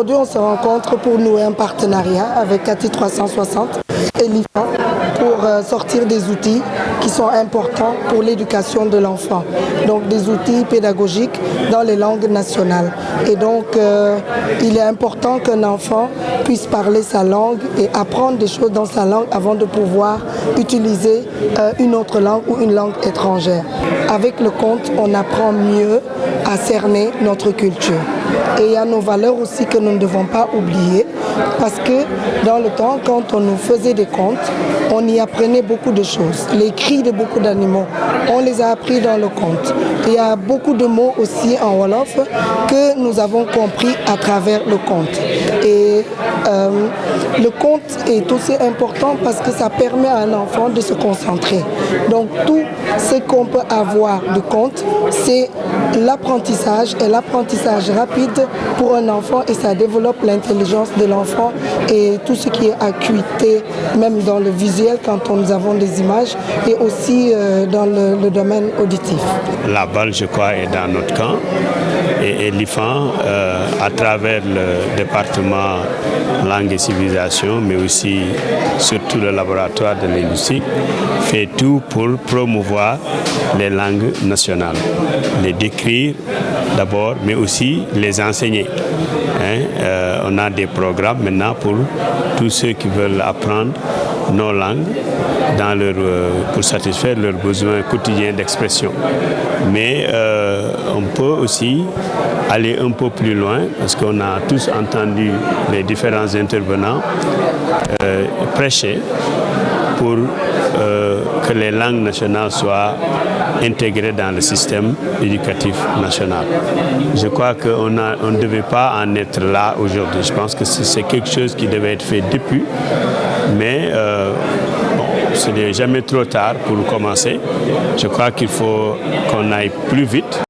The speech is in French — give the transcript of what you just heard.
aujourd'hui, on se rencontre pour nouer un partenariat avec Cathy 360 et l'IFAN pour sortir des outils qui sont importants pour l'éducation de l'enfant. Donc des outils pédagogiques dans les langues nationales. Et donc, il est important qu'un enfant puisse parler sa langue et apprendre des choses dans sa langue avant de pouvoir utiliser une autre langue ou une langue étrangère. Avec le conte, on apprend mieux à cerner notre culture. Et il y a nos valeurs aussi que nous ne devons pas oublier, parce que dans le temps, quand on nous faisait des contes, on y apprenait beaucoup de choses. Les cris de beaucoup d'animaux, on les a appris dans le conte. Il y a beaucoup de mots aussi en Wolof que nous avons compris à travers le conte. Et le conte est aussi important parce que ça permet à un enfant de se concentrer. Donc tout ce qu'on peut avoir de conte, c'est l'apprentissage et l'apprentissage rapide pour un enfant, et ça développe l'intelligence de l'enfant et tout ce qui est acuité, même dans le visuel quand nous avons des images, et aussi dans le domaine auditif. La balle, je crois, est dans notre camp, et l'IFAN, à travers le département langue et civilisation, mais aussi surtout le laboratoire de linguistique, fait tout pour promouvoir les langues nationales, les décrire d'abord, mais aussi les enseigner. On a des programmes maintenant pour tous ceux qui veulent apprendre nos langues pour satisfaire leurs besoins quotidiens d'expression. Mais on peut aussi aller un peu plus loin, parce qu'on a tous entendu les différents intervenants prêcher pour que les langues nationales soient intégrées dans le système éducatif national. Je crois qu'on ne devait pas en être là aujourd'hui. Je pense que c'est quelque chose qui devait être fait depuis, mais ce n'est jamais trop tard pour commencer. Je crois qu'il faut qu'on aille plus vite